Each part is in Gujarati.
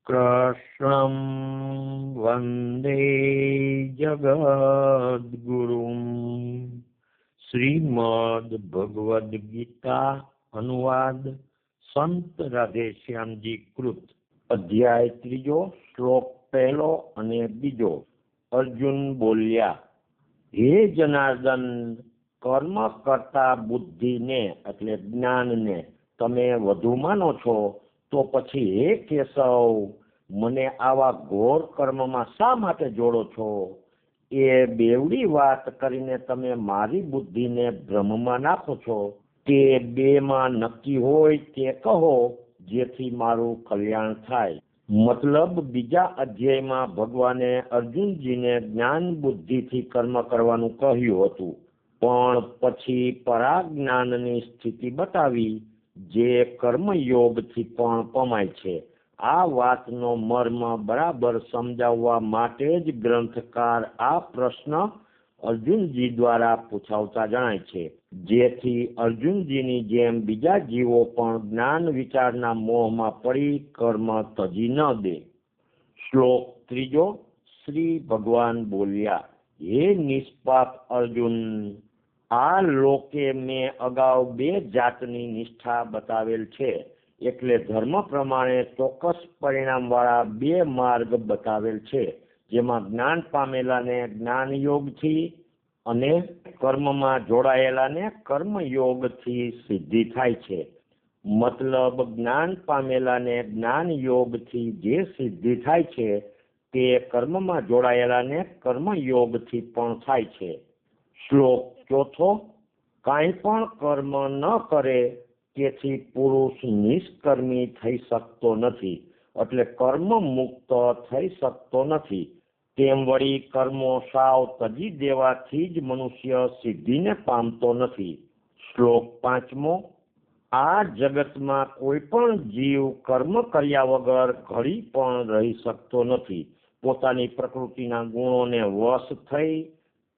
કૃષ્ણં વંદે જગદ્ગુરું. શ્રીમદ ભગવદ્ ગીતા અનુવાદ સંત રાધેશ્યામજી કૃત. અધ્યાય 3, શ્લોક 1 અને 2. અર્જુન બોલ્યા, હે જનાર્દન, કર્મ કરતા બુદ્ધિને એટલે જ્ઞાનને તમે વધુ માનો છો, તો પછી હે કેશવ, મને આવા ઘોર કર્મમાં શા માટે જોડો છો? એ બેવડી વાત કરીને તમે મારી બુદ્ધિને ભ્રમમાં નાખો છો. તે બેમાં નક્કી હોય તે કહો, જેથી મારું કલ્યાણ થાય. મતલબ, બીજા અધ્યાયમાં ભગવાને અર્જુનજીને જ્ઞાન બુદ્ધિથી કર્મ કરવાનું કહ્યું હતું, પણ પછી પરાજ્ઞાનની સ્થિતિ બતાવી, જે કર્મયોગથી પણ પમાય છે. આ વાતનો મર્મ બરાબર સમજાવવા માટે જ ગ્રંથકાર આ પ્રશ્ન અર્જુનજી દ્વારા પૂછાવતા જણાય છે, જેથી અર્જુનજીની જેમ બીજા જીવો પણ જ્ઞાન વિચારના મોહમાં પડી કર્મ તજી ન દે. શ્લોક 3. શ્રી ભગવાન બોલ્યા, હે નિષ્પાપ અર્જુન, આ લોકે મેં અગાઉ 2 જાતની નિષ્ઠા બતાવેલ છે. એટલે ધર્મ પ્રમાણે ચોક્કસ પરિણામવાળા 2 માર્ગ બતાવેલ છે, જેમાં જ્ઞાન પામેલાને જ્ઞાન યોગથી અને કર્મમાં જોડાયેલાને કર્મયોગથી સિદ્ધિ થાય છે. મતલબ, જ્ઞાન પામેલાને જ્ઞાન યોગથી જે સિદ્ધિ થાય છે, તે કર્મમાં જોડાયેલાને કર્મયોગથી પણ થાય છે. શ્લોક 4. કાંઈ પણ કર્મ ન કરે તેથી પુરુષ નિષ્કર્મી થઈ શકતો નથી, એટલે કર્મ મુક્ત થઈ શકતો નથી. તેમ વળી કર્મો સાવ તજી દેવાથી જ મનુષ્ય સિદ્ધિને પામતો નથી. શ્લોક 5. આ જગતમાં કોઈ પણ જીવ કર્મ કર્યા વગર ઘડી પણ રહી શકતો નથી. પોતાની પ્રકૃતિના ગુણોને વશ થઈ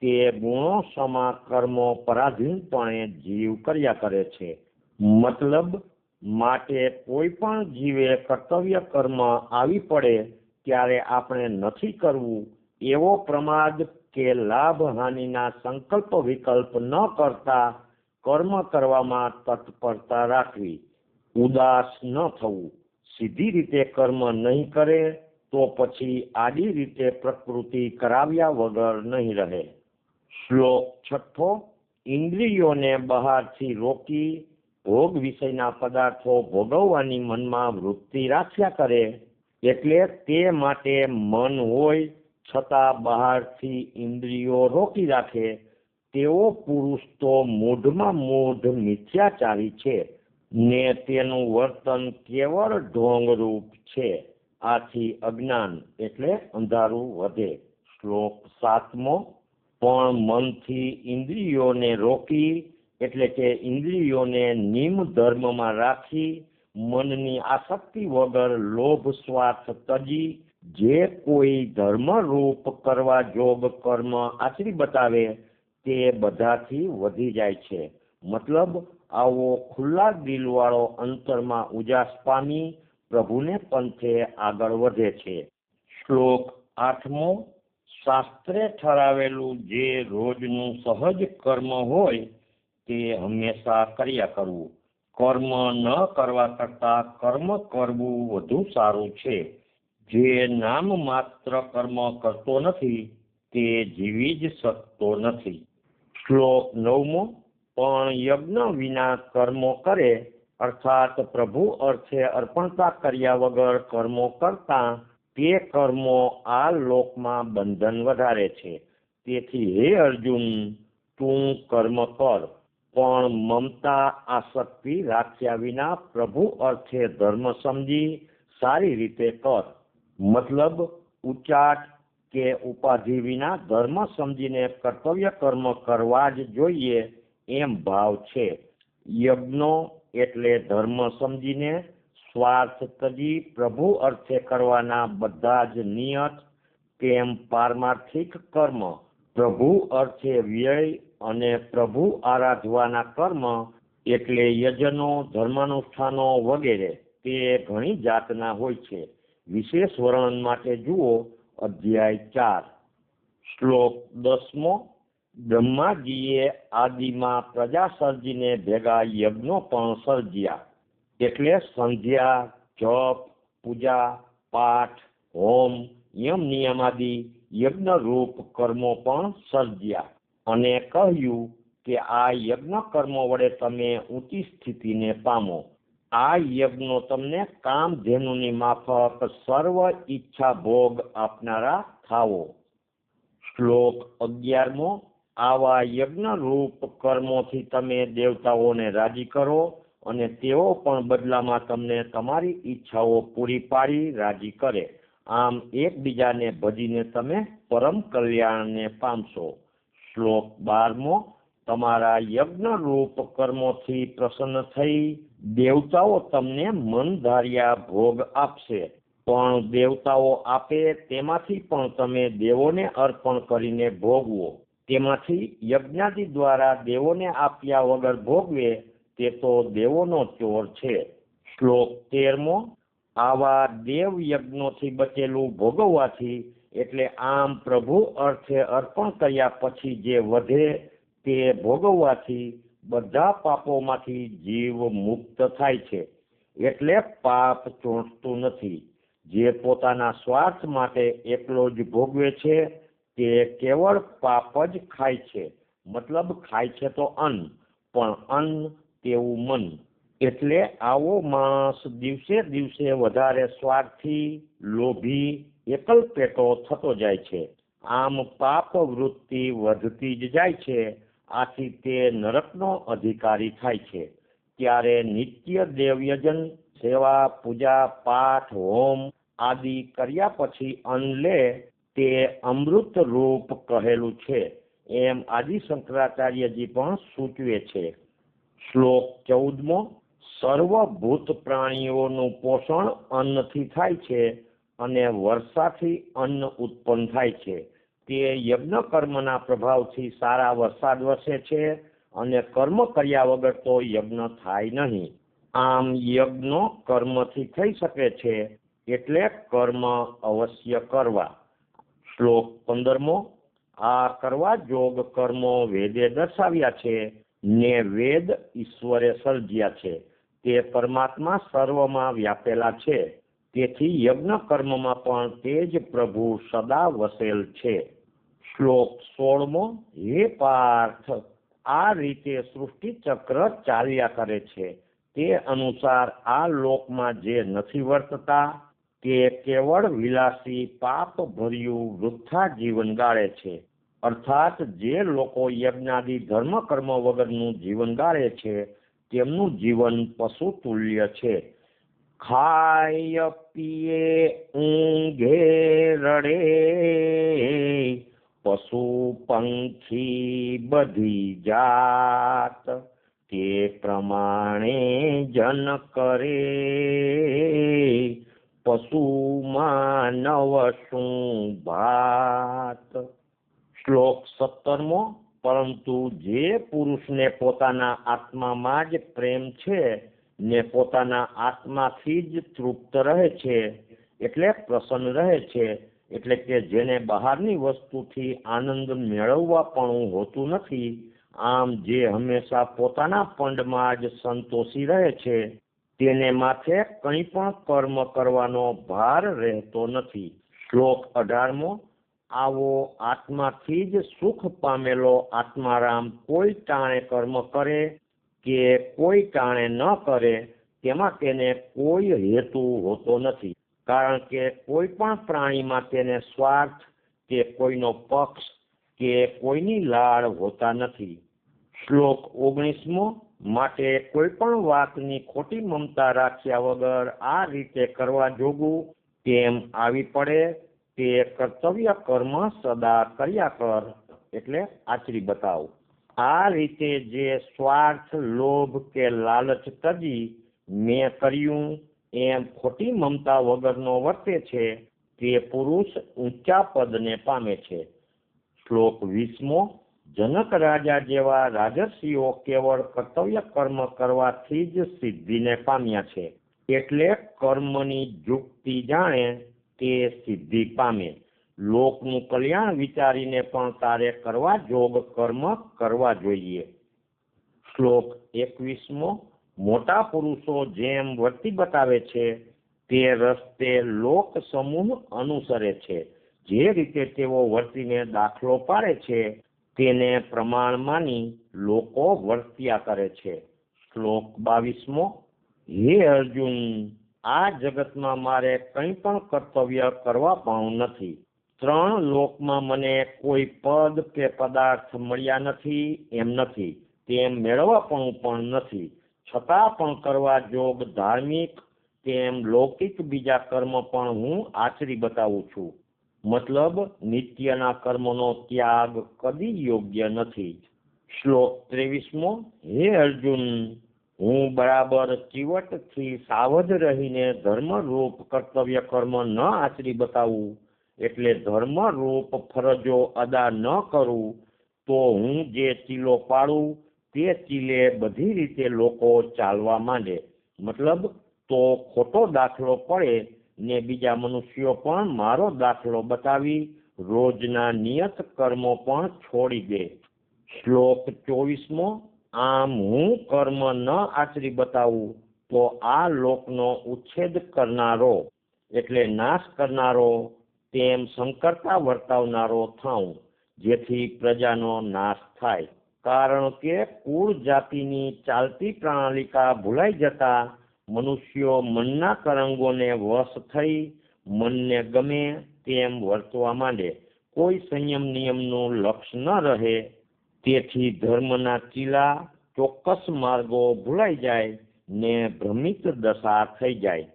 તે ગુણો સમા કર્મો પરાધીનપણે જીવ કર્યા કરે છે. મતલબ, માટે કોઈ પણ જીવે કર્તવ્ય કર્મ આવી પડે ત્યારે આપણે નથી કરવું એવો પ્રમાદ કે લાભ હાનિના સંકલ્પ વિકલ્પ ન કરતા કર્મ કરવામાં તત્પરતા રાખવી. ઉદાસ ન થવું. સીધી રીતે કર્મ નહીં કરે તો પછી આડી રીતે પ્રકૃતિ કરાવ્યા વગર નહીં રહે. શ્લોક 6. ઇન્દ્રિયોને બહારથી રોકી ભોગ વિષયના પદાર્થો ભોગવવાની મનમાં વૃત્તિ રાખ્યા કરે, એટલે તે માટે મન હોય છતાં બહારથી ઇન્દ્રિયો રોકી રાખે તેવો પુરુષ તો મૂઢમાં મૂઢ મિથ્યાચારી છે, ને તેનું વર્તન કેવળ ઢોંગરૂપ છે. આથી અજ્ઞાન એટલે અંધારું વધે. શ્લોક 7. પણ મનથી ઇન્દ્રિયોને રોકી એટલે કે ઇન્દ્રિયોને નિમ ધર્મમાં રાખી મનની આસક્તિ વગર લોભ સ્વાર્થ તજી જે કોઈ ધર્મરૂપ કરવા જોગ કર્મ આચરી બતાવે તે બધાથી વધી જાય છે. મતલબ, આવો ખુલ્લા દિલવાળો અંતરમાં ઉજાસ પામી પ્રભુને પંથે આગળ વધે છે. શ્લોક 8. શાસ્ત્રે ઠરાવેલું જે રોજનું સહજ કર્મ હોય તે હંમેશા કર્યા કરવું. કર્મ ન કરવા કરતા કર્મ કરવું વધુ સારું છે. જે નામ માત્ર કર્મ કરતો નથી તે જીવી જ શકતો નથી. શ્લોક 9. પણ યજ્ઞ વિના કર્મો કરે અર્થાત પ્રભુ અર્થે અર્પણતા કર્યા વગર કર્મો કરતા તે કર્મો આ લોકમાં બંધન વધારે છે. તેથી હે અર્જુન, તું કર્મ કર, પણ મમતા આસક્તિ રાખ્યા વિના પ્રભુ અર્થે ધર્મ સમજી સારી રીતે કર. મતલબ, ઉચાટ કે ઉપાધિ વિના ધર્મ સમજીને કર્તવ્ય કર્મ કરવા જ જોઈએ એમ ભાવ છે. યજ્ઞો એટલે ધર્મ સમજીને સ્વાર્થ તજી પ્રભુ અર્થે કરવાના બધા જ નિયત, તેમ પારમાર્થિક કર્મ પ્રભુ અર્થે વ્યય અને પ્રભુ આરાધવાના કર્મ એટલે યજનો ધર્માનુષ્ઠાનો વગેરે તે ઘણી જાતના હોય છે. વિશેષ વર્ણન માટે જુઓ અધ્યાય 4. શ્લોક 10. બ્રહ્માજીએ આદિમાં પ્રજા સર્જીને ભેગા યજ્ઞો પણ સર્જ્યા, એટલે સંધ્યા, જપ, પૂજા, પાઠ, હોમ, યમ નિયમાદિ યજ્ઞરૂપ કર્મો પણ સર્જ્યા, અને કહ્યું કે આ યજ્ઞ કર્મો વડે તમે ઊંચી સ્થિતિને પામો. આ યજ્ઞો તમને કામધેનુની માફક સર્વ ઈચ્છા ભોગ આપનારા થાવો. શ્લોક 11. આવા યજ્ઞરૂપ કર્મોથી તમે દેવતાઓને રાજી કરો, અને તેઓ પણ બદલામાં તમને તમારી ઈચ્છાઓ પૂરી પાડી રાજી કરે. આમ એકબીજાને ભજીને તમે પરમ કલ્યાણને પામશો. શ્લોક 12. તમારા યજ્ઞરૂપ કર્મોથી પ્રસન્ન થઈ દેવતાઓ તમને મન ધાર્યા ભોગ આપશે, પણ દેવતાઓ આપે તેમાંથી પણ તમે દેવોને અર્પણ કરીને ભોગવો. તેમાંથી યજ્ઞાદિ દ્વારા દેવોને આપ્યા વગર ભોગવે તે તો દેવોનો ચોર છે. શ્લોક 13. આવા દેવ યજ્ઞોથી બચેલું ભોગવવાથી, એટલે આમ પ્રભુ અર્થે અર્પણ કર્યા પછી જે વધે તે ભોગવવાથી બધા પાપોમાંથી જીવ મુક્ત થાય છે, એટલે પાપ ચોંટતું નથી. જે પોતાના સ્વાર્થ માટે એકલો જ ભોગવે છે તે કેવળ પાપ જ ખાય છે. મતલબ ખાય છે તો અન્ન, પણ અન્ન તેવું મન. એટલે આવો માણસ દિવસે દિવસે વધારે સ્વાર્થી, લોભી, એકલપેટો થતો જાય છે. આમ પાપ વૃત્તિ વધતી જ જાય છે. આથી તે નરકનો અધિકારી થાય છે. ત્યારે નિત્ય દેવયજન, સેવા, પૂજા, પાઠ, હોમ આદિ કર્યા પછી અન્ન લે તે અમૃત રૂપ કહેલું છે, એમ આદિ શંકરાચાર્યજી પણ સૂચવે છે. શ્લોક 14. સર્વભૂત પ્રાણીઓનું પોષણ અન્નથી થાય છે, અને વર્ષાથી અન્ન ઉત્પન્ન થાય છે. તે યજ્ઞ કર્મના પ્રભાવથી સારા વરસાદ વરસે છે, અને કર્મ કર્યા વગર તો યજ્ઞ થાય નહીં. આમ યજ્ઞ કર્મથી થઈ શકે છે, એટલે કર્મ અવશ્ય કરવા. શ્લોક 15. આ કરવા જોગ કર્મો વેદે દર્શાવ્યા છે, ને વેદ ઈશ્વરે સર્જ્યા છે. તે પરમાત્મા સર્વમાં વ્યાપેલા છે, તેથી યજ્ઞ કર્મમાં પણ તે જ પ્રભુ સદા વસેલ છે. શ્લોક 16. હે પાર્થ, આ રીતે સૃષ્ટિ ચક્ર ચાલ્યા કરે છે. તે અનુસાર આ લોકમાં જે નથી વર્તતા તે કેવળ વિલાસી પાપ ભર્યું વૃથા જીવન ગાળે છે. અર્થાત જે લોકો યજ્ઞાદિ ધર્મ કર્મ વગરનું જીવન ગાળે છે તેમનું જીવન પશુ તુલ્ય છે. ખાય પીએ ઊંઘે રડે પશુ પંખી બધી જાત, તે પ્રમાણે જન કરે પશુ માનવ શું ભાત. શ્લોક 17. પરંતુ જે પુરુષને પોતાના આત્મામાં જ પ્રેમ છે, ને પોતાના આત્માથી જ તૃપ્ત રહે છે, એટલે પ્રસન્ન રહે છે, એટલે કે જેને બહારની વસ્તુથી આનંદ મેળવવા પણ હોતું નથી, આમ જે હંમેશા પોતાના પંડમાં જ સંતોષી રહે છે, તેને માથે કંઈ પણ કર્મ કરવાનો ભાર રહેતો નથી. શ્લોક 18. આવો આત્માથી જ સુખ પામેલો આત્મારામ કોઈ ટાણે કર્મ કરે કે કોઈ ટાણે ન કરે તેમાં તેને કોઈ હેતુ હોતો નથી, કારણ કે કોઈ પણ પ્રાણીમાં તેને સ્વાર્થ કે કોઈનો પક્ષ કે કોઈની લાડ હોતા નથી. શ્લોક 19. માટે કોઈ પણ વાતની ખોટી મમતા રાખ્યા વગર આ રીતે કરવા જોગું તેમ આવી પડે તે કર્તવ્ય કર્મ સદા કર્યા કર, એટલે આચરી બતાવ. આ રીતે જે સ્વાર્થ, લોભ કે લાલચ તજી મેં કર્યું એમ ખોટી મમતા વગરનો વર્તે છે તે પુરુષ ઊંચા પદને પામે છે. શ્લોક 20. જનક રાજા જેવા રાજર્ષિઓ કેવળ કર્તવ્ય કર્મ કરવાથી જ સિદ્ધિને પામ્યા છે. એટલે કર્મની યુક્તિ જાણે તે સિદ્ધિ પામે. લોકનું કલ્યાણ વિચારીને પણ તારે કરવા જોગ કર્મ કરવા જોઈએ. શ્લોક 21મો. મોટા પુરુષો જેમ વર્તી બતાવે છે તે રસ્તે લોક સમૂહ અનુસરે છે. જે રીતે તેઓ વર્તીને દાખલો પાડે છે તેને પ્રમાણ માની લોકો વર્ત્યા કરે છે. શ્લોક 22મો. હે અર્જુન, આ જગતમાં મારે કંઈ પણ કર્તવ્ય કરવા પણ નથી. 3 લોકમાં મને કોઈ પદ કે પદાર્થ મળ્યા નથી એમ નથી, તેમ મેળવવા પણ નથી. છતાં પણ કરવા જોગ ધાર્મિક તેમ લૌકિક બીજા કર્મ પણ હું આચરી બતાવું છું. મતલબ નિત્યના કર્મનો ત્યાગ કદી યોગ્ય નથી. શ્લોક 23મો. હે અર્જુન, હું બરાબર ચીવટથી સાવધ રહીને ધર્મરૂપ કર્તવ્ય કર્મ ન આચરી બતાવું, એટલે ધર્મરૂપ ફરજો અદા ન કરું, તો હું જે ચીલો પાડું તે ચીલે બધી રીતે લોકો ચાલવા માંડે. મતલબ તો ખોટો દાખલો પડે ને બીજા મનુષ્યો પણ મારો દાખલો બતાવી રોજના નિયત કર્મો પણ છોડી દે. શ્લોક 24મો. આમ હું કર્મ ન આચરી બતાવું તો આ લોકનો ઉચ્છેદ કરનારો એટલે નાશ કરનારો તેમ સંકરતા વર્તાવનારો થાઉં, જેથી પ્રજાનો નાશ થાય. કારણ કે કુળ જાતિની ચાલતી પ્રણાલિકા ભૂલાઈ જતા મનુષ્યો મનના તરંગોને વશ થઈ મનને ગમે તેમ વર્તવા માંડે. કોઈ સંયમ નિયમનું લક્ષ્ય ન રહે, તેથી ધર્મના ચીલા ચોક્કસ માર્ગો ભૂલાઈ જાય ને ભ્રમિત દશા થઈ જાય.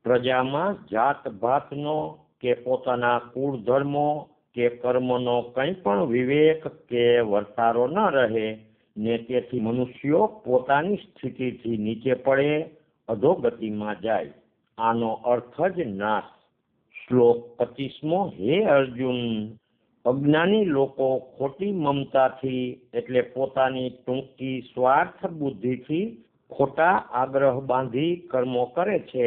પ્રજામાં જાત ભાતનો કે પોતાના કુળ ધર્મો કે કર્મનો કંઈ પણ વિવેક કે વર્તારો ન રહે ને તેથી મનુષ્યો પોતાની સ્થિતિથી નીચે પડે, અધોગતિમાં જાય. આનો અર્થ જ નાશ. શ્લોક 25મો. હે અર્જુન, અજ્ઞાની લોકો ખોટી મમતાથી એટલે પોતાની ટૂંકી સ્વાર્થ બુદ્ધિથી ખોટા આગ્રહ બાંધી કર્મો કરે છે,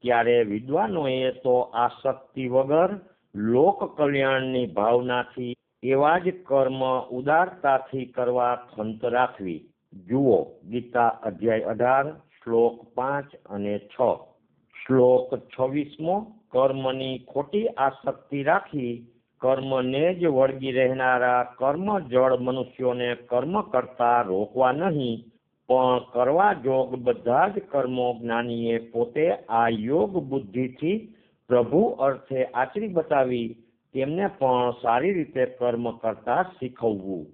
ત્યારે વિદ્વાનોએ તો આસક્તિ વગર લોક કલ્યાણની ભાવનાથી એવા જ કર્મ ઉદારતાથી કરવા ખંત રાખવી. જુઓ ગીતા અધ્યાય 18 શ્લોક 5 અને 6. શ્લોક 26મો. કર્મની ખોટી આસક્તિ રાખી કર્મને જ વળગી રહેનારા કર્મ જળ મનુષ્યોને કર્મ કરતા રોકવા નહીં, પણ કરવા જોગ બધા જ કર્મો જ્ઞાનીએ પોતે આ યોગ બુદ્ધિથી પ્રભુ અર્થે આચરી બતાવી તેમને પણ સારી રીતે કર્મ કરતા શીખવવું.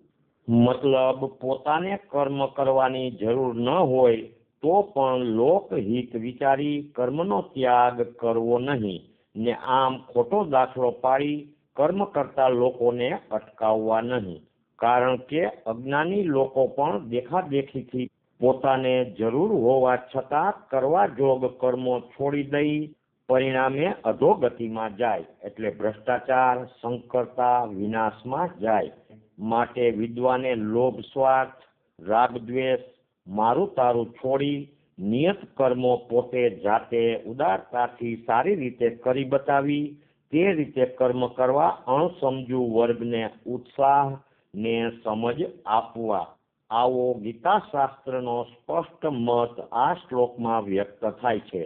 મતલબ પોતાને કર્મ કરવાની જરૂર ન હોય તો પણ લોકહિત વિચારી કર્મનો ત્યાગ કરવો નહીં ને આમ ખોટો દાખલો પાડી કર્મ કરતા લોકોને અટકાવવા નહીં. કારણ કે અજ્ઞાની લોકો પણ દેખાદેખીથી પોતાને જરૂર હોવા છતાં કરવા જોગ કર્મો છોડી દઈ પરિણામે અધોગતિમાં જાય, એટલે ભ્રષ્ટાચાર, સંકરતા, વિનાશમાં જાય. માટે વિદ્વાને લોભ, સ્વાર્થ, રાગ, દ્વેષ, મારું તારું છોડી નિયત કર્મો પોતે જાતે ઉદારતાથી સારી રીતે કરી બતાવી તે રીતે કર્મ કરવા અણસમજુ વર્ગને ઉત્સાહ ને સમજ આપવા. આવો ગીતાશાસ્ત્રનો સ્પષ્ટ મત આ શ્લોકમાં વ્યક્ત થાય છે.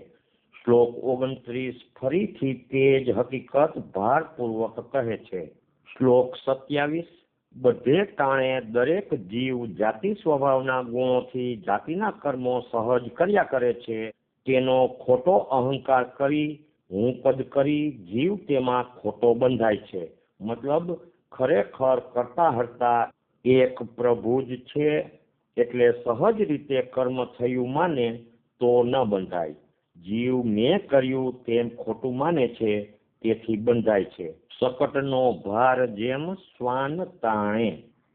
શ્લોક 29 ફરીથી તે જ હકીકત ભારપૂર્વક કહે છે. શ્લોક 27. બધે ટાણે દરેક જીવ જાતિ સ્વભાવના ગુણોથી જાતિના કર્મો સહજ કર્યા કરે છે. તેનો ખોટો અહંકાર કરી હું પદ કરી જીવ તેમાં ખોટો બંધાય છે. મતલબ ખરેખર કરતા હરતા એક પ્રભુ જ છે, એટલે સહજ રીતે કર્મ થયું માને તો ન બંધાય. જીવ મેં કર્યું તેમ ખોટું માને છે, તેથી બંધાય છે. શકટનો ભાર જેમ શ્વાન તાણે.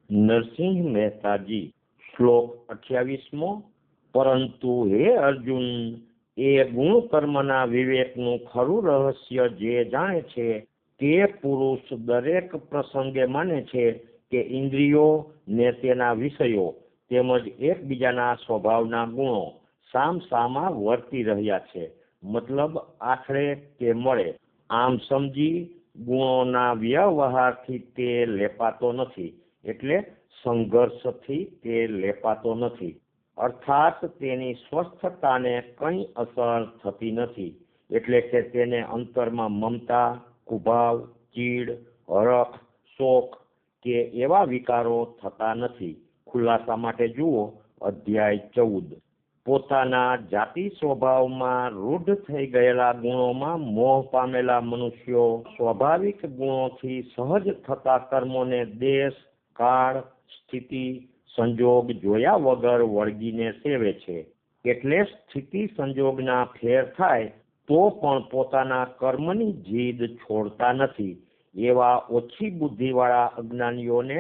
નરસિંહ મહેતાજી. શ્લોક 28મો. પરંતુ હે અર્જુન, એ ગુણ કર્મના વિવેકનું ખરું રહસ્ય જે જાણે છે તે પુરુષ દરેક પ્રસંગે માને છે કે ઇન્દ્રિયો ને તેના વિષયો તેમજ એકબીજાના સ્વભાવના ગુણો સામસામા વર્તી રહ્યા છે. મતલબ આખરે કે મળે. આમ સમજી ગુણોના વ્યવહારથી તે લેપાતો નથી, એટલે સંઘર્ષથી તે લેપાતો નથી, અર્થાત તેની સ્વસ્થતાને કંઈ અસર થતી નથી. એટલે કે તેને અંતરમાં મમતા, કુભાવ, ચીડ, હરખ, શોક કે એવા વિકારો થતા નથી. ખુલાસા માટે જુઓ અધ્યાય 14. પોતાના જાતિ સ્વભાવમાં રૂઢ થઈ ગયેલા ગુણોમાં મોહ પામેલા મનુષ્યો સ્વાભાવિક ગુણોથી સહજ થતા કર્મોને દેશ, કાળ, સ્થિતિ, સંજોગ જોયા વગર વળગીને સેવે છે. એટલે સ્થિતિ સંજોગના ફેર થાય તો પણ પોતાના કર્મની જીદ છોડતા નથી. એવા ઓછી બુદ્ધિવાળા અજ્ઞાનીઓને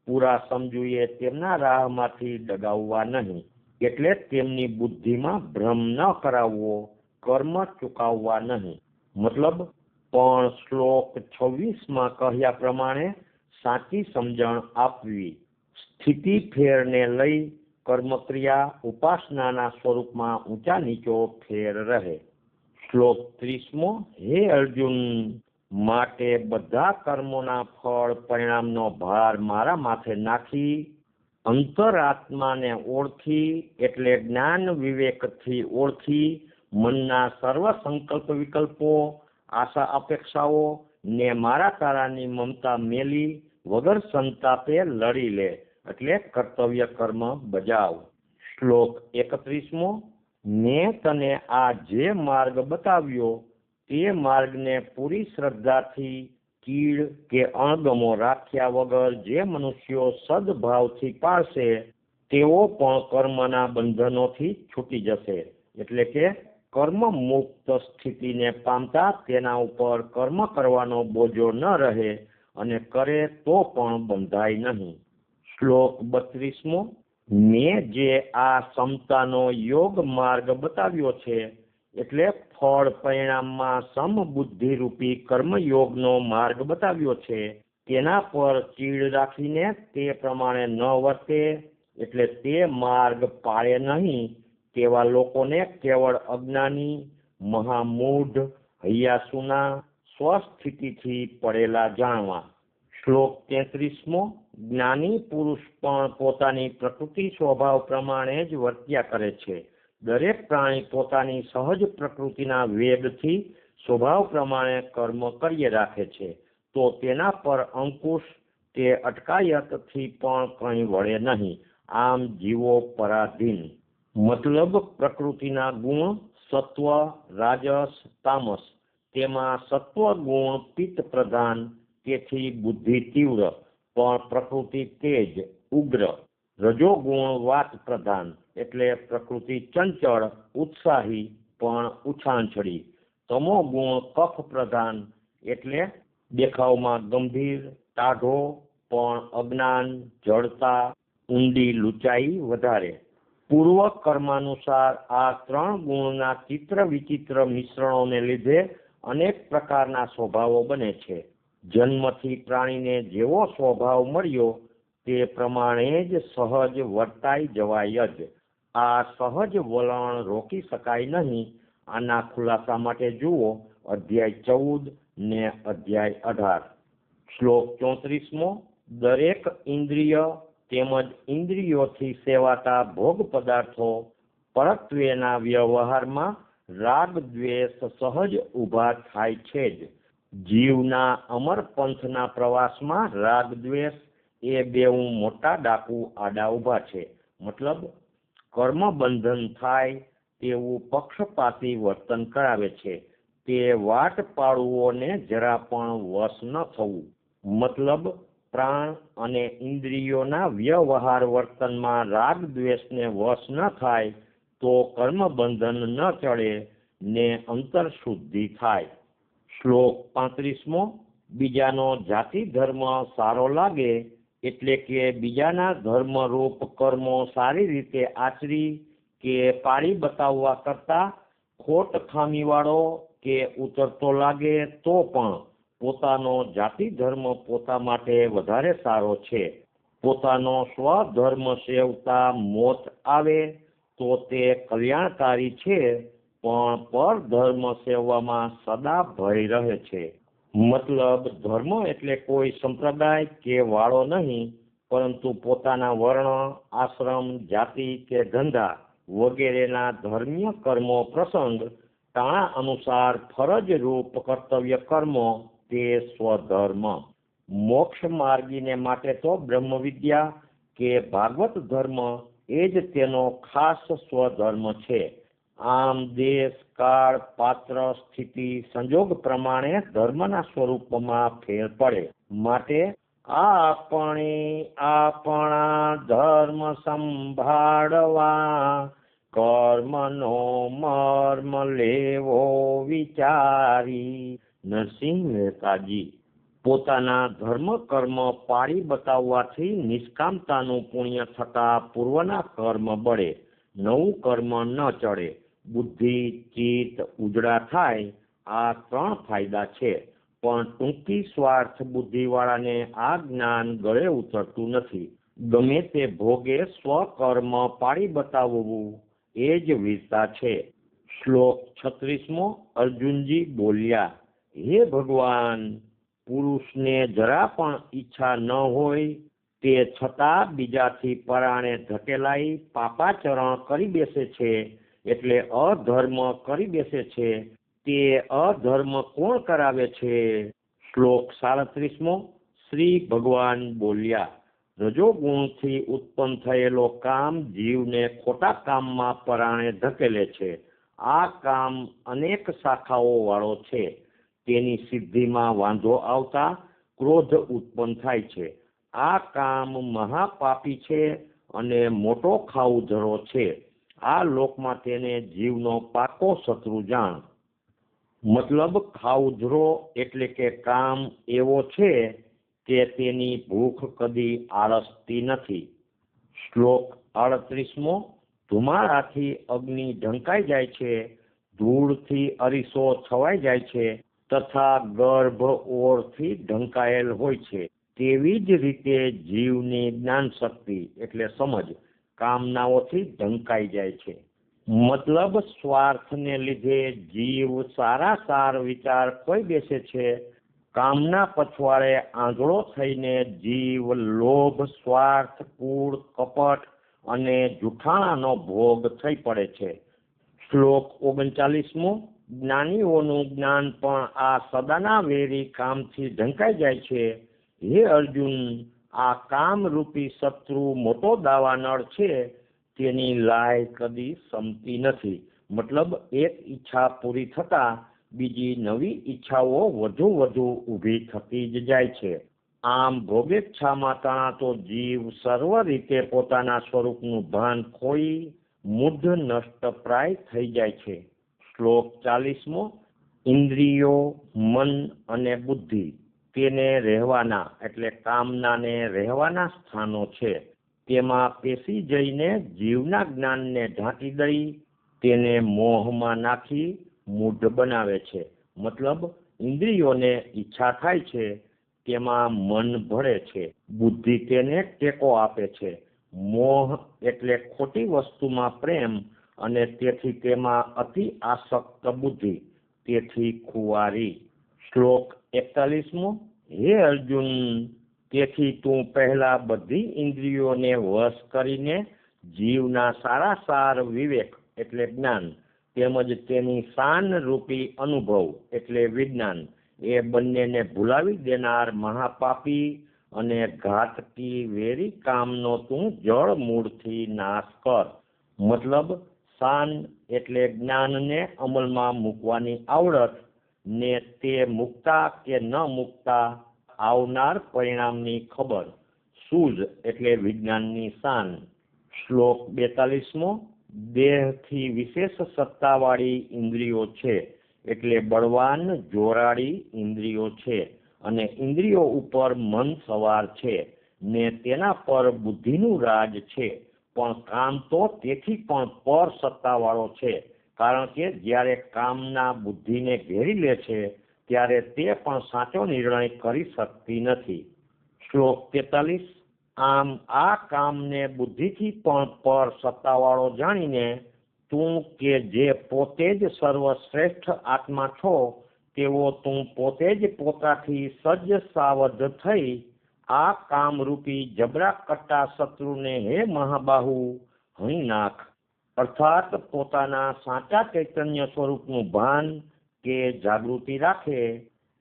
પૂરા સમજુએ તેમના રાહમાંથી ડગાવવા નહીં. એટલે તેમની બુદ્ધિમાં ભ્રમ ન કરાવવો, કર્મ ચૂકવવા નહીં. મતલબ પણ શ્લોક 26માં કહ્યા પ્રમાણે સાચી સમજણ આપવી. સ્થિતિ ફેરને લઈ કર્મક્રિયા ઉપાસનાના સ્વરૂપમાં ઊંચા નીચો ફેર રહે. શ્લોક 30મો. હે અર્જુન, માટે બધા કર્મોના ફળ પરિણામનો ભાર મારા માથે નાખી અંતરાત્માને ઓળખી, એટલે જ્ઞાન વિવેકથી ઓળખી મનના સર્વ સંકલ્પ વિકલ્પો, આશા અપેક્ષાઓ ને મારા તારાની મમતા મેલી વગર સંતાપે લડી લે, એટલે કર્તવ્ય કર્મ બજાવ. શ્લોક 31મો. મેં તને આ જે માર્ગ બતાવ્યો તે માર્ગને પૂરી શ્રદ્ધાથી કીડ કે અણગમો રાખ્યા વગર જે મનુષ્યો સદભાવથી પાળશે તેઓ પણ કર્મના બંધનોથી છૂટી જશે. એટલે કે કર્મ મુક્ત સ્થિતિને પામતા તેના ઉપર કર્મ કરવાનો બોજો ન રહે અને કરે તો પણ બંધાય નહીં. શ્લોક 32મો. મેં જે આ સમતાનો યોગ માર્ગ બતાવ્યો છે, એટલે ફળ પરિણામમાં સમબુદ્ધિરૂપી કર્મયોગનો માર્ગ બતાવ્યો છે, તેના પર ચીડ રાખીને તે પ્રમાણે ન વર્તે, એટલે તે માર્ગ પાળે નહીં તેવા લોકોને કેવળ અજ્ઞાની, મહામૂઢ, હૈયાસુના, સ્વસ્થિતિથી પડેલા જાણવા. શ્લોક 33મો. જ્ઞાની પુરુષ પણ પોતાની પ્રકૃતિ સ્વભાવ પ્રમાણે જ વર્ત્યા કરે છે. દરેક પ્રાણી પોતાની સહજ પ્રકૃતિના વેગથી સ્વભાવ પ્રમાણે કર્મ કર્યે રાખે છે, તો તેના પર અંકુશ કે અટકાયતથી પણ કંઈ વળે નહીં. આમ જીવો પરાધીન. મતલબ પ્રકૃતિના ગુણ સત્વ, રાજસ, તામસ. તેમાં સત્વ ગુણ પિત્ત પ્રધાન, તેથી બુદ્ધિ તીવ્ર પણ પ્રકૃતિ તેજ, ઉગ્ર. રજોગુણ વાત પ્રધાન, એટલે પ્રકૃતિ ચંચળ, ઉત્સાહી પણ ઉછાંછળી. તમો ગુણ કફ પ્રધાન, એટલે દેખાવમાં ગંભીર, ટાઢો પણ અજ્ઞાન, જડતા, ઊંડી લૂંચાઈ વધારે. પૂર્વ કર્માનુસાર આ ત્રણ ગુણના ચિત્ર વિચિત્ર મિશ્રણોને લીધે અનેક પ્રકારના સ્વભાવો બને છે. જન્મથી પ્રાણીને જેવો સ્વભાવ મળ્યો તે પ્રમાણે જ સહજ વર્તાઈ જવાય જ. આ સહજ વલણ રોકી શકાય નહીં. આના ખુલાસા માટે જુઓ અધ્યાય 14 ને અધ્યાય 18. શ્લોક 34મો. દરેક ઇન્દ્રિય તેમજ ઇન્દ્રિયોથી સેવાતા ભોગ પદાર્થો પરત્વેના વ્યવહારમાં રાગ દ્વેષ સહજ ઊભા થાય છે જ. જીવના અમર પંથના પ્રવાસમાં રાગ દ્વેષ એ બેઉ મોટા ડાકુ આડા ઊભા છે. મતલબ કર્મ બંધન થાય તેવું પક્ષપાતી વર્તન કરાવે છે. તે વાટ પાડુઓને જરા પણ વશ ન થવું. મતલબ પ્રાણ અને ઇન્દ્રિયોના વ્યવહાર વર્તનમાં રાગ દ્વેષને વશ ન થાય તો કર્મ બંધન ન ચડે ને અંતર શુદ્ધિ થાય. શ્લોક 35મો. બીજાનો જાતિ ધર્મ સારો લાગે એટલે કે બીજાના ધર્મરૂપ કર્મો સારી રીતે આચરી કે પાળી બતાવવા કરતા ખોટ ખામીવાળો કે ઉતરતો લાગે તો પણ પોતાનો જાતિ ધર્મ પોતા માટે વધારે સારો છે. પોતાનો સ્વધર્મ સેવતા મોત આવે તો તે કલ્યાણકારી છે, પણ પર ધર્મ સેવવામાં સદા ભય રહે છે. મતલબ ધર્મ એટલે કોઈ સંપ્રદાય કે વાળો નહીં, પરંતુ પોતાના વર્ણ, આશ્રમ, જાતિ કે ધંધા વગેરેના ધર્મીય કર્મો પ્રસંગ ટાણા અનુસાર ફરજ રૂપ કર્તવ્ય કર્મો તે સ્વધર્મ. મોક્ષ માર્ગીને માટે તો બ્રહ્મ વિદ્યા કે ભાગવત ધર્મ એ જ તેનો ખાસ સ્વધર્મ છે. આમ દેશ, કાળ, પાત્ર, સ્થિતિ, સંજોગ પ્રમાણે ધર્મના સ્વરૂપમાં ફેર પડે. માટે આપણે આપણા ધર્મ સંભાળવા, કર્મનો મર્મ લેવો વિચારી. નરસિંહ મહેતાજી. પોતાના ધર્મ કર્મ પાળી બતાવવાથી નિષ્કામતાનું પુણ્ય થતા પૂર્વના કર્મ બળે, નવું કર્મ ન ચડે, બુદ્ધિ ચિત્ત ઉજળા થાય. આ 3 ફાયદા છે. પણ ટૂંકી સ્વાર્થ બુદ્ધિવાળાને આ જ્ઞાન ગળે ઉતરતું નથી. ગમે તે ભોગે સ્વકર્મ પાળી બતાવવું એ જ વીરતા છે. શ્લોક 36મો. અર્જુનજી બોલ્યા, હે ભગવાન, પુરુષને જરા પણ ઈચ્છા ન હોય તે છતાં બીજાથી પરાણે ધકેલાઈ પાપાચરણ કરી બેસે છે, એટલે અધર્મ કરી બેસે છે. તે અધર્મ કોણ કરાવે છે? શ્લોક 37મો. શ્રી ભગવાન બોલ્યા, રજોગુણથી ઉત્પન્ન થયેલો કામ જીવને ખોટા કામમાં પરાણે ધકેલે છે. આ કામ અનેક શાખાઓ વાળો છે. તેની સિદ્ધિમાં વાંધો આવતા ક્રોધ ઉત્પન્ન થાય છે. આ કામ મહાપાપી છે અને મોટો ખાઉધરો છે. આ લોકમાં તેને જીવનો પાકો શત્રુ જાણ. મતલબ ખાઉધરો એટલે કે કામ એવો છે કે તેની ભૂખ કદી આળસતી નથી. શ્લોક 38મો. ધુમાડાથી અગ્નિ ઢંકાઈ જાય છે, ધૂળથી અરીસો છવાઈ જાય છે, તથા ગર્ભ ઓરથી ઢંકાયેલ હોય છે. તેવી જ રીતે જીવની જ્ઞાન શક્તિ એટલે સમજ કામનાઓથી ઢંકાઈ જાય છે. મતલબ સ્વાર્થને લીધે જીવ સારા સાર વિચાર ખોઈ બેસે છે. કામના પછવાડે આંધળો થઈને જીવ લોભ, સ્વાર્થ, કૂડ, કપટ અને જુઠ્ઠાણાનો ભોગ થઈ પડે છે. શ્લોક 39મો. જ્ઞાનીઓનું જ્ઞાન પણ આ સદાના વેરી કામથી ઢંકાઈ જાય છે. હે અર્જુન, આ કામરૂપી શત્રુ મોટો દાવાનળ છે. તેની લાય કદી સમતી નથી. મતલબ એક ઈચ્છા પૂરી થતા બીજી નવી ઈચ્છાઓ વધુ ઊભી થતી જ જાય છે. આમ ભોગેચ્છામાં તણાતો જીવ સર્વ રીતે પોતાના સ્વરૂપનું ભાન ખોઈ મૂઢ નષ્ટપ્રાય થઈ જાય છે. શ્લોક 40મો. ઇન્દ્રિયો, મન અને બુદ્ધિ તેને રહેવાના એટલે કામનાને રહેવાના સ્થાનો છે. તેમાં પેસી જઈને જીવના જ્ઞાનને ઢાંકી દઈ તેને મોહમાં નાખી મૂઢ બનાવે છે. મતલબ ઇન્દ્રિયોને ઈચ્છા થાય છે, તેમાં મન ભળે છે, બુદ્ધિ તેને ટેકો આપે છે. મોહ એટલે ખોટી વસ્તુમાં પ્રેમ અને તેથી તેમાં અતિ આસક્ત બુદ્ધિ, તેથી ખુવારી. શ્લોક 41મો. હે અર્જુન, તેથી તું પહેલા બધી ઇન્દ્રિયોને વશ કરીને જીવના સારા સાર વિવેક એટલે જ્ઞાન તેમજ તેની શાન રૂપી અનુભવ એટલે વિજ્ઞાન એ બંનેને ભૂલાવી દેનાર મહાપાપી અને ઘાતકી વેરી કામનો તું જળ મૂળથી નાશ કર. મતલબ શાન એટલે જ્ઞાનને અમલમાં મૂકવાની આવડત ને તે મુકતા કે ન મુકતા આવનાર પરિણામની ખબર. સૂઝ એટલે વિજ્ઞાનની શાન. શ્લોક 42મો. દેહથી વિશેષ સત્તાવાળી ઇન્દ્રિયો છે, એટલે બળવાન જોરાળી ઇન્દ્રિયો છે, અને ઇન્દ્રિયો ઉપર મન સવાર છે ને તેના પર બુદ્ધિનું રાજ છે. પણ કામ તો તેથી પણ પર સત્તાવાળો છે, કારણ કે જ્યારે કામના બુદ્ધિને ઘેરી લે છે ત્યારે તે પણ સાચો નિર્ણય કરી શકતી નથી. શ્લોક 43. આમ આ કામને બુદ્ધિથી પણ પર સત્તાવાળો જાણીને તું કે જે પોતે જ સર્વશ્રેષ્ઠ આત્મા છો તેવો તું પોતે જ પોતાથી સજ્જ સાવધ થઈ આ કામરૂપી જબરા કટ્ટા શત્રુને હે મહાબાહુ હણી નાખ. અર્થાત પોતાના સાચા ચૈતન્ય સ્વરૂપનું ભાન કે જાગૃતિ રાખે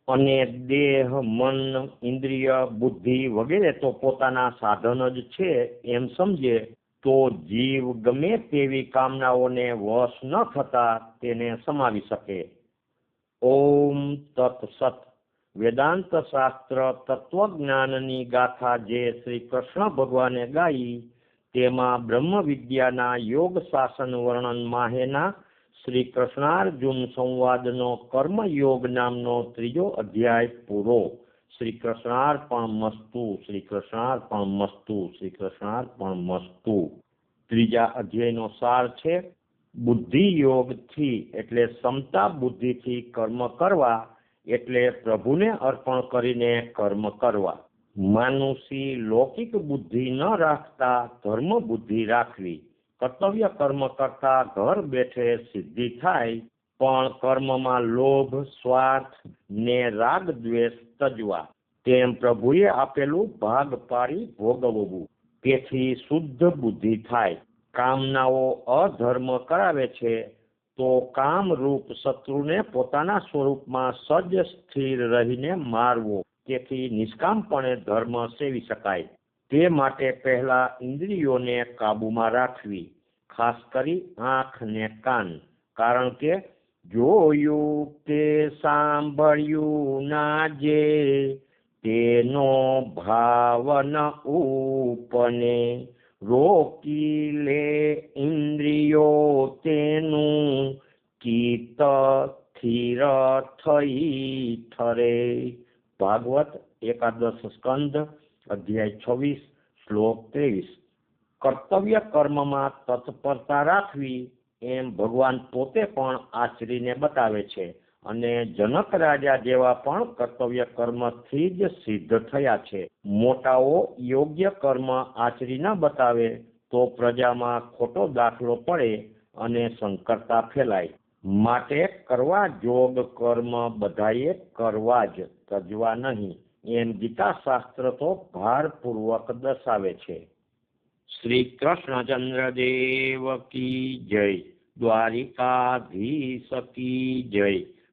અને દેહ, મન, ઇન્દ્રિય, બુદ્ધિ વગેરે તો પોતાના સાધન જ છે એમ સમજે તો જીવ ગમે તેવી કામનાઓને વશ ન થતા તેને સમાવી શકે. ઓમ તત્સત. વેદાંત શાસ્ત્ર તત્વજ્ઞાનની ગાથા જે શ્રી કૃષ્ણ ભગવાને ગાઈ તેમાં બ્રહ્મ વિદ્યાના યોગ શાસન વર્ણન માહેના શ્રી કૃષ્ણાર્જુન સંવાદનો કર્મયોગ નામનો 3જો અધ્યાય પૂરો. શ્રી કૃષ્ણાર્પણમસ્તુ. શ્રી કૃષ્ણાર્પણમસ્તુ. શ્રી કૃષ્ણાર્પણમસ્તુ. 3જા અધ્યાયનો સાર છે બુદ્ધિ યોગથી એટલે સમતા બુદ્ધિથી કર્મ કરવા એટલે પ્રભુને અર્પણ કરીને કર્મ કરવા. માનુષી લૌકિક બુદ્ધિ ન રાખતા ધર્મ બુદ્ધિ રાખવી. કર્તવ્ય કર્મ કરતા ઘર બેઠે સિદ્ધિ થાય પણ કર્મમાં લોભ, સ્વાર્થ ને રાગ દ્વેષ તજવા. તેમ પ્રભુએ આપેલું ભાગ પાડી ભોગવવું. તેથી શુદ્ધ બુદ્ધિ થાય. કામનાઓ અધર્મ કરાવે છે તો કામરૂપ શત્રુને પોતાના સ્વરૂપમાં સજ્જ સ્થિર રહીને મારવો. તેથી નિષ્કામપણે ધર્મ સેવી શકાય. તે માટે પહેલા ઇન્દ્રિયોને કાબુમાં રાખવી, ખાસ કરી આંખ ને કાન. કારણ કે જોયું કે સાંભળ્યું ના જે તેનો ભાવ ન ઉપને. રોકી લે ઇન્દ્રિયો તેનું ચિત્ત સ્થિર થઈ ઠરે. ભાગવત એકાદશ સ્કંદ અધ્યાય 26 શ્લોક 23. કર્તવ્ય કર્મમાં તત્પરતા રાખવી એમ ભગવાન પોતે પણ આચરીને બતાવે છે અને જનક રાજા જેવા પણ કર્તવ્ય કર્મથી જ સિદ્ધ થયા છે. મોટાઓ યોગ્ય કર્મ આચરી ન બતાવે તો પ્રજામાં ખોટો દાખલો પડે અને સંકરતા ફેલાય. માટે કરવા જોગ કર્મ બધાએ કરવા જ, તજવા નહીં એમ ગીતા શાસ્ત્ર તો ભારપૂર્વક દર્શાવે છે. શ્રી કૃષ્ણચંદ્ર દેવ કી જય. દ્વારિકાધીશ કી જય.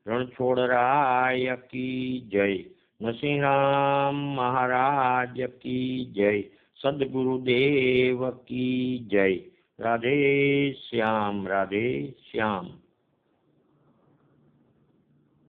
રણછોડરાય કી જય. નરસિંહરામ મહારાજ કી જય. સદગુરુદેવ કી જય. રાધે શ્યામ. રાધે શ્યામ.